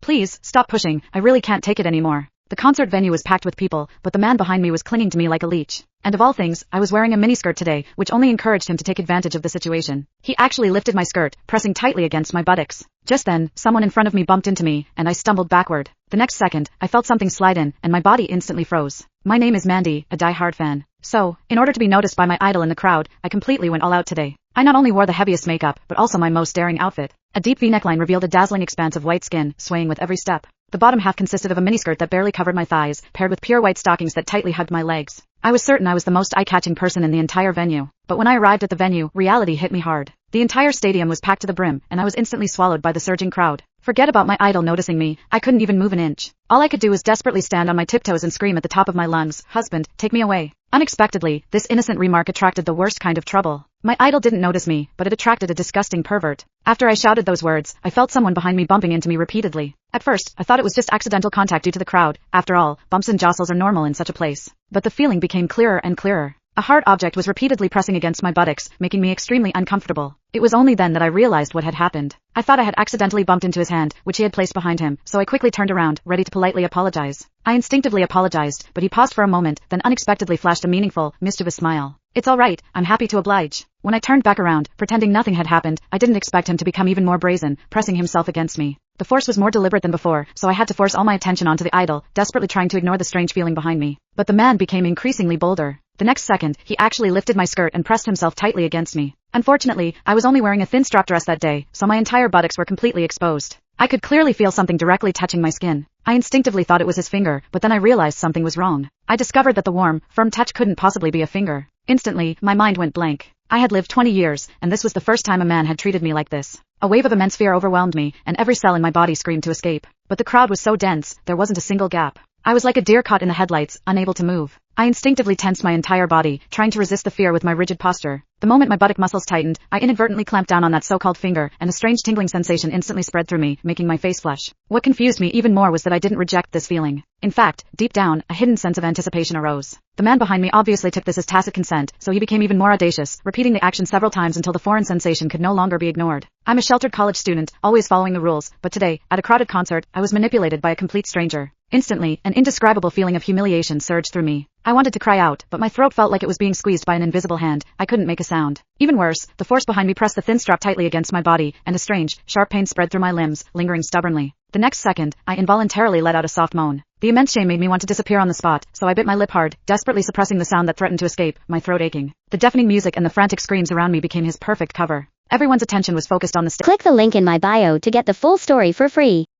Please, stop pushing, I really can't take it anymore. The concert venue was packed with people, but the man behind me was clinging to me like a leech. And of all things, I was wearing a miniskirt today, which only encouraged him to take advantage of the situation. He actually lifted my skirt, pressing tightly against my buttocks. Just then, someone in front of me bumped into me, and I stumbled backward. The next second, I felt something slide in, and my body instantly froze. My name is Mandy, a die-hard fan. So, in order to be noticed by my idol in the crowd, I completely went all out today. I not only wore the heaviest makeup, but also my most daring outfit. A deep V-neckline revealed a dazzling expanse of white skin, swaying with every step. The bottom half consisted of a miniskirt that barely covered my thighs, paired with pure white stockings that tightly hugged my legs. I was certain I was the most eye-catching person in the entire venue. But when I arrived at the venue, reality hit me hard. The entire stadium was packed to the brim, and I was instantly swallowed by the surging crowd. Forget about my idol noticing me, I couldn't even move an inch. All I could do was desperately stand on my tiptoes and scream at the top of my lungs, "Husband, take me away." Unexpectedly, this innocent remark attracted the worst kind of trouble. My idol didn't notice me, but it attracted a disgusting pervert. After I shouted those words, I felt someone behind me bumping into me repeatedly. At first, I thought it was just accidental contact due to the crowd. After all, bumps and jostles are normal in such a place. But the feeling became clearer and clearer. A hard object was repeatedly pressing against my buttocks, making me extremely uncomfortable. It was only then that I realized what had happened. I thought I had accidentally bumped into his hand, which he had placed behind him, so I quickly turned around, ready to politely apologize. I instinctively apologized, but he paused for a moment, then unexpectedly flashed a meaningful, mischievous smile. "It's all right, I'm happy to oblige." When I turned back around, pretending nothing had happened, I didn't expect him to become even more brazen, pressing himself against me. The force was more deliberate than before, so I had to force all my attention onto the idol, desperately trying to ignore the strange feeling behind me. But the man became increasingly bolder. The next second, he actually lifted my skirt and pressed himself tightly against me. Unfortunately, I was only wearing a thin strap dress that day, so my entire buttocks were completely exposed. I could clearly feel something directly touching my skin. I instinctively thought it was his finger, but then I realized something was wrong. I discovered that the warm, firm touch couldn't possibly be a finger. Instantly, my mind went blank. I had lived 20 years, and this was the first time a man had treated me like this. A wave of immense fear overwhelmed me, and every cell in my body screamed to escape. But the crowd was so dense, there wasn't a single gap. I was like a deer caught in the headlights, unable to move. I instinctively tensed my entire body, trying to resist the fear with my rigid posture. The moment my buttock muscles tightened, I inadvertently clamped down on that so-called finger, and a strange tingling sensation instantly spread through me, making my face flush. What confused me even more was that I didn't reject this feeling. In fact, deep down, a hidden sense of anticipation arose. The man behind me obviously took this as tacit consent, so he became even more audacious, repeating the action several times until the foreign sensation could no longer be ignored. I'm a sheltered college student, always following the rules, but today, at a crowded concert, I was manipulated by a complete stranger. Instantly, an indescribable feeling of humiliation surged through me. I wanted to cry out, but my throat felt like it was being squeezed by an invisible hand. I couldn't make a sound. Even worse, the force behind me pressed the thin strap tightly against my body, and a strange, sharp pain spread through my limbs, lingering stubbornly. The next second, I involuntarily let out a soft moan. The immense shame made me want to disappear on the spot, so I bit my lip hard, desperately suppressing the sound that threatened to escape, my throat aching. The deafening music and the frantic screams around me became his perfect cover. Everyone's attention was focused on the stage. Click the link in my bio to get the full story for free.